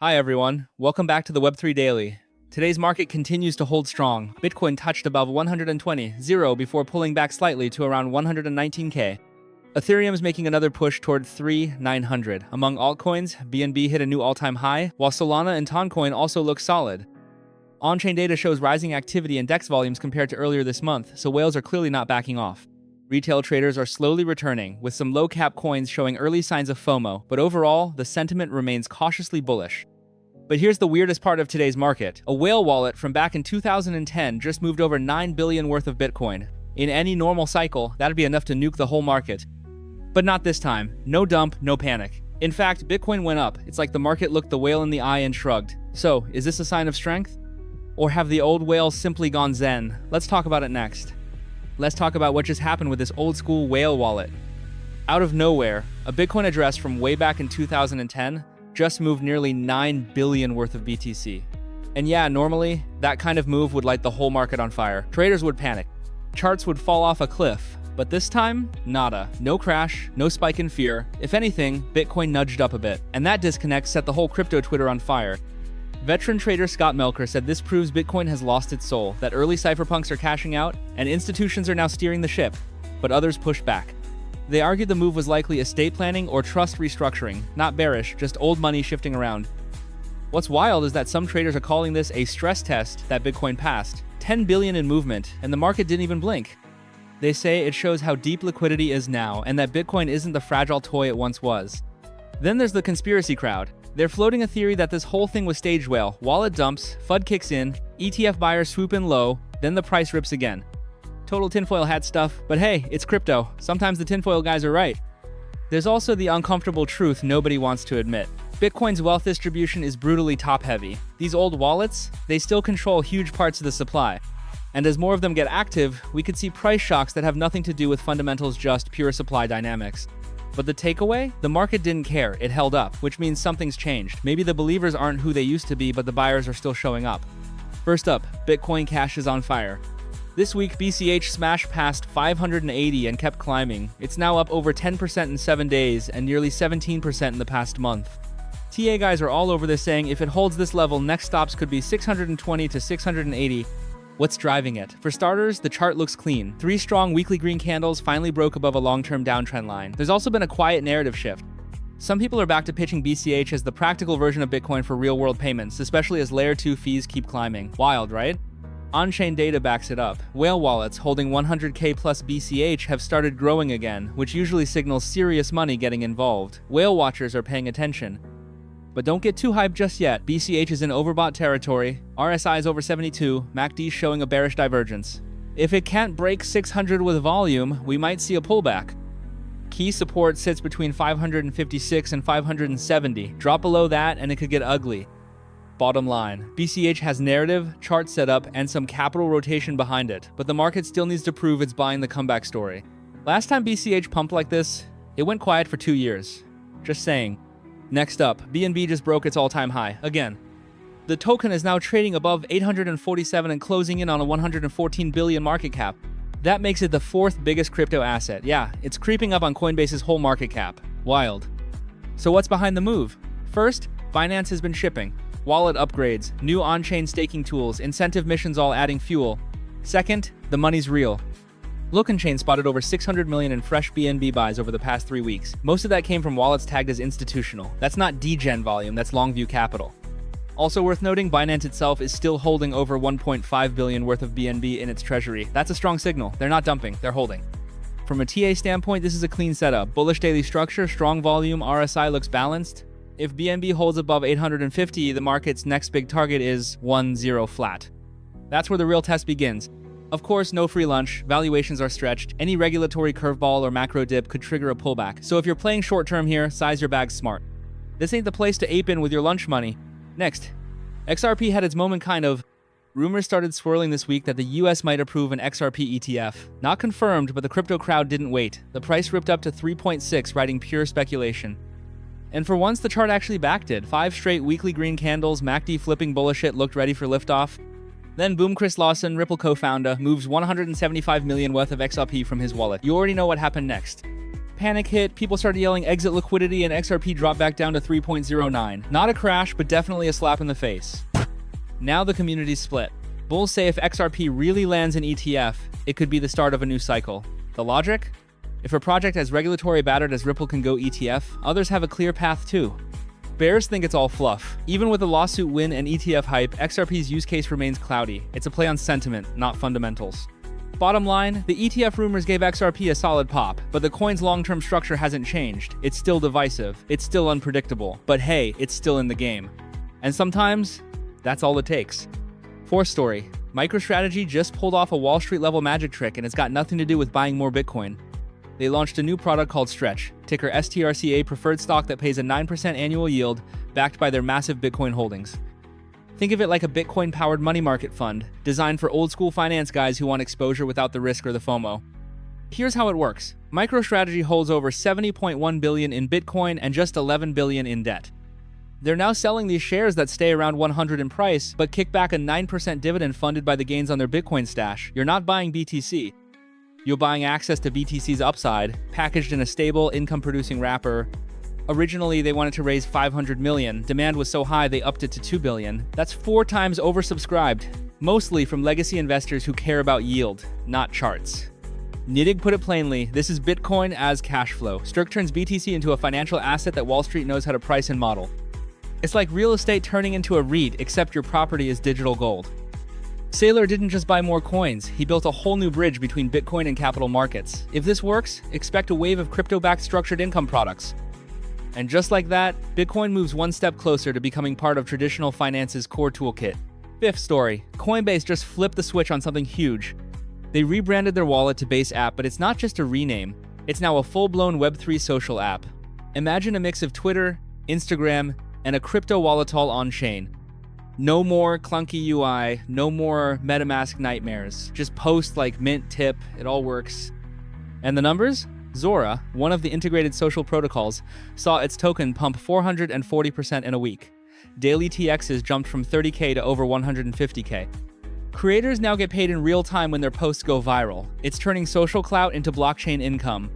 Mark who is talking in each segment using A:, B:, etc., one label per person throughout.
A: Hi everyone, welcome back to the Web3 Daily. Today's market continues to hold strong. Bitcoin touched above 120.0 before pulling back slightly to around 119K. Ethereum is making another push toward 3,900. Among altcoins, BNB hit a new all-time high, while Solana and Toncoin also look solid. On-chain data shows rising activity in DEX volumes compared to earlier this month, so whales are clearly not backing off. Retail traders are slowly returning, with some low-cap coins showing early signs of FOMO, but overall, the sentiment remains cautiously bullish. But here's the weirdest part of today's market. A whale wallet from back in 2010 just moved over 9 billion worth of Bitcoin. In any normal cycle, that'd be enough to nuke the whole market. But not this time. No dump, no panic. In fact, Bitcoin went up. It's like the market looked the whale in the eye and shrugged. So, is this a sign of strength? Or have the old whales simply gone zen? Let's talk about it next. Let's talk about what just happened with this old school whale wallet. Out of nowhere, a Bitcoin address from way back in 2010 just moved nearly 9 billion worth of BTC. And yeah, normally, that kind of move would light the whole market on fire. Traders would panic. Charts would fall off a cliff. But this time, nada. No crash, no spike in fear. If anything, Bitcoin nudged up a bit. And that disconnect set the whole crypto Twitter on fire. Veteran trader Scott Melker said this proves Bitcoin has lost its soul, that early cypherpunks are cashing out, and institutions are now steering the ship. But others pushed back. They argued the move was likely estate planning or trust restructuring, not bearish, just old money shifting around. What's wild is that some traders are calling this a stress test that Bitcoin passed. 10 billion in movement, and the market didn't even blink. They say it shows how deep liquidity is now, and that Bitcoin isn't the fragile toy it once was. Then there's the conspiracy crowd. They're floating a theory that this whole thing was staged whale. Wallet dumps, FUD kicks in, ETF buyers swoop in low, then the price rips again. Total tinfoil hat stuff, but hey, it's crypto. Sometimes the tinfoil guys are right. There's also the uncomfortable truth nobody wants to admit. Bitcoin's wealth distribution is brutally top-heavy. These old wallets, they still control huge parts of the supply. And as more of them get active, we could see price shocks that have nothing to do with fundamentals, just pure supply dynamics. But the takeaway? The market didn't care, it held up, which means something's changed. Maybe the believers aren't who they used to be, but the buyers are still showing up. First up, Bitcoin Cash is on fire. This week, BCH smashed past 580 and kept climbing. It's now up over 10% in 7 days and nearly 17% in the past month. TA guys are all over this, saying if it holds this level, next stops could be 620 to 680. What's driving it? For starters, the chart looks clean. 3 strong weekly green candles finally broke above a long-term downtrend line. There's also been a quiet narrative shift. Some people are back to pitching BCH as the practical version of Bitcoin for real-world payments, especially as Layer 2 fees keep climbing. Wild, right? On-chain data backs it up. Whale wallets holding 100k plus BCH have started growing again, which usually signals serious money getting involved. Whale watchers are paying attention. But don't get too hyped just yet. BCH is in overbought territory, RSI is over 72, MACD showing a bearish divergence. If it can't break 600 with volume, we might see a pullback. Key support sits between 556 and 570. Drop below that and it could get ugly. Bottom line, BCH has narrative, chart setup, and some capital rotation behind it, but the market still needs to prove it's buying the comeback story. Last time BCH pumped like this, it went quiet for 2 years. Just saying. Next up, BNB just broke its all-time high, again. The token is now trading above 847 and closing in on a 114 billion market cap. That makes it the 4th biggest crypto asset. Yeah, it's creeping up on Coinbase's whole market cap. Wild. So what's behind the move? First, Binance has been shipping. Wallet upgrades, new on-chain staking tools, incentive missions all adding fuel. Second, the money's real. LookInChain spotted over 600 million in fresh BNB buys over the past 3 weeks. Most of that came from wallets tagged as institutional. That's not degen volume, that's Longview Capital. Also worth noting, Binance itself is still holding over 1.5 billion worth of BNB in its treasury. That's a strong signal. They're not dumping, they're holding. From a TA standpoint, this is a clean setup. Bullish daily structure, strong volume, RSI looks balanced. If BNB holds above 850, the market's next big target is 10 flat. That's where the real test begins. Of course, no free lunch, valuations are stretched, any regulatory curveball or macro dip could trigger a pullback. So if you're playing short term here, size your bags smart. This ain't the place to ape in with your lunch money. Next, XRP had its moment kind of. Rumors started swirling this week that the US might approve an XRP ETF. Not confirmed, but the crypto crowd didn't wait. The price ripped up to 3.6, writing pure speculation. And for once, the chart actually backed it. 5 straight weekly green candles, MACD flipping bullish it looked ready for liftoff. Then boom, Chris Lawson, Ripple co-founder, moves 175 million worth of XRP from his wallet. You already know what happened next. Panic hit, people started yelling exit liquidity, and XRP dropped back down to 3.09. Not a crash, but definitely a slap in the face. Now the community's split. Bulls say if XRP really lands an ETF, it could be the start of a new cycle. The logic? If a project as regulatory battered as Ripple can go ETF, others have a clear path too. Bears think it's all fluff. Even with a lawsuit win and ETF hype, XRP's use case remains cloudy. It's a play on sentiment, not fundamentals. Bottom line, the ETF rumors gave XRP a solid pop, but the coin's long-term structure hasn't changed. It's still divisive, it's still unpredictable, but hey, it's still in the game. And sometimes, that's all it takes. Fourth story, MicroStrategy just pulled off a Wall Street level magic trick, and it's got nothing to do with buying more Bitcoin. They launched a new product called Stretch, ticker STRCA preferred stock that pays a 9% annual yield backed by their massive Bitcoin holdings. Think of it like a Bitcoin-powered money market fund, designed for old-school finance guys who want exposure without the risk or the FOMO. Here's how it works. MicroStrategy holds over $70.1 billion in Bitcoin and just $11 billion in debt. They're now selling these shares that stay around 100 in price, but kick back a 9% dividend funded by the gains on their Bitcoin stash. You're not buying BTC. You're buying access to BTC's upside, packaged in a stable, income-producing wrapper. Originally, they wanted to raise $500 million. Demand was so high, they upped it to $2 billion. That's 4 times oversubscribed, mostly from legacy investors who care about yield, not charts. Nittig put it plainly, this is Bitcoin as cash flow. Stirk turns BTC into a financial asset that Wall Street knows how to price and model. It's like real estate turning into a REIT, except your property is digital gold. Saylor didn't just buy more coins, he built a whole new bridge between Bitcoin and capital markets. If this works, expect a wave of crypto-backed structured income products. And just like that, Bitcoin moves one step closer to becoming part of traditional finance's core toolkit. Fifth story, Coinbase just flipped the switch on something huge. They rebranded their wallet to Base App, but it's not just a rename, it's now a full-blown Web3 social app. Imagine a mix of Twitter, Instagram, and a crypto wallet all on-chain. No more clunky UI, no more MetaMask nightmares. Just post like mint, tip, it all works. And the numbers? Zora, one of the integrated social protocols, saw its token pump 440% in a week. Daily TXs jumped from 30K to over 150K. Creators now get paid in real time when their posts go viral. It's turning social clout into blockchain income.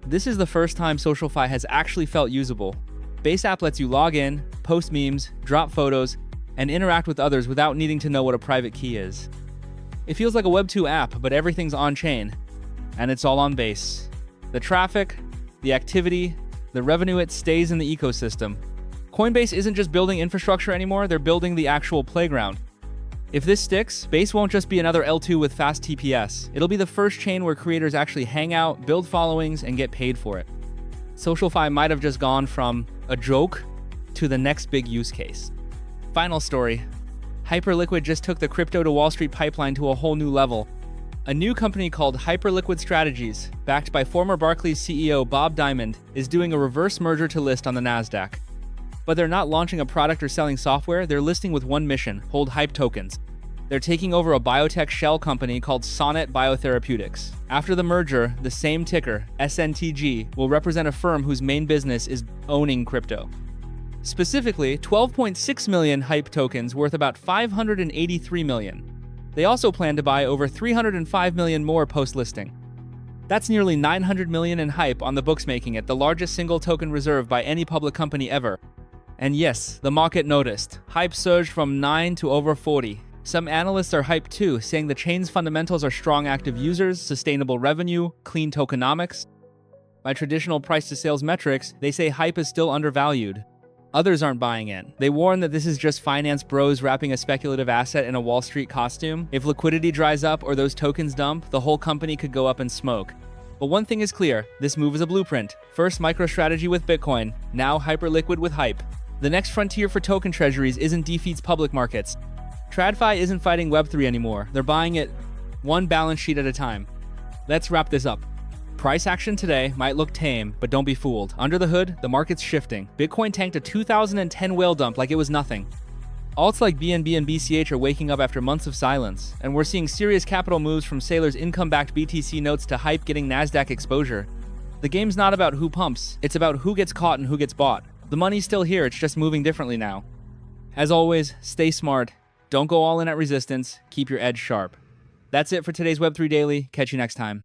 A: This is the first time SocialFi has actually felt usable. Base App lets you log in, post memes, drop photos, and interact with others without needing to know what a private key is. It feels like a Web2 app, but everything's on-chain, and it's all on Base. The traffic, the activity, the revenue, it stays in the ecosystem. Coinbase isn't just building infrastructure anymore, they're building the actual playground. If this sticks, Base won't just be another L2 with fast TPS. It'll be the first chain where creators actually hang out, build followings, and get paid for it. SocialFi might have just gone from a joke to the next big use case. Final story. Hyperliquid just took the crypto to Wall Street pipeline to a whole new level. A new company called Hyperliquid Strategies, backed by former Barclays CEO Bob Diamond, is doing a reverse merger to list on the Nasdaq. But they're not launching a product or selling software, they're listing with one mission, hold hype tokens. They're taking over a biotech shell company called Sonnet Biotherapeutics. After the merger, the same ticker, SNTG, will represent a firm whose main business is owning crypto. Specifically, 12.6 million hype tokens worth about $583 million. They also plan to buy over 305 million more post-listing. That's nearly 900 million in hype on the books, making it the largest single token reserve by any public company ever. And yes, the market noticed. Hype surged from 9 to over 40. Some analysts are hyped too, saying the chain's fundamentals are strong active users, sustainable revenue, clean tokenomics. By traditional price-to-sales metrics, they say hype is still undervalued. Others aren't buying in. They warn that this is just finance bros wrapping a speculative asset in a Wall Street costume. If liquidity dries up or those tokens dump, the whole company could go up in smoke. But one thing is clear, this move is a blueprint. First MicroStrategy with Bitcoin, now Hyperliquid with hype. The next frontier for token treasuries isn't defeats public markets. TradFi isn't fighting Web3 anymore. They're buying it one balance sheet at a time. Let's wrap this up. Price action today might look tame, but don't be fooled. Under the hood, the market's shifting. Bitcoin tanked a 2010 whale dump like it was nothing. Alts like BNB and BCH are waking up after months of silence, and we're seeing serious capital moves from Saylor's income-backed BTC notes to hype getting Nasdaq exposure. The game's not about who pumps, it's about who gets caught and who gets bought. The money's still here, it's just moving differently now. As always, stay smart. Don't go all in at resistance. Keep your edge sharp. That's it for today's Web3 Daily. Catch you next time.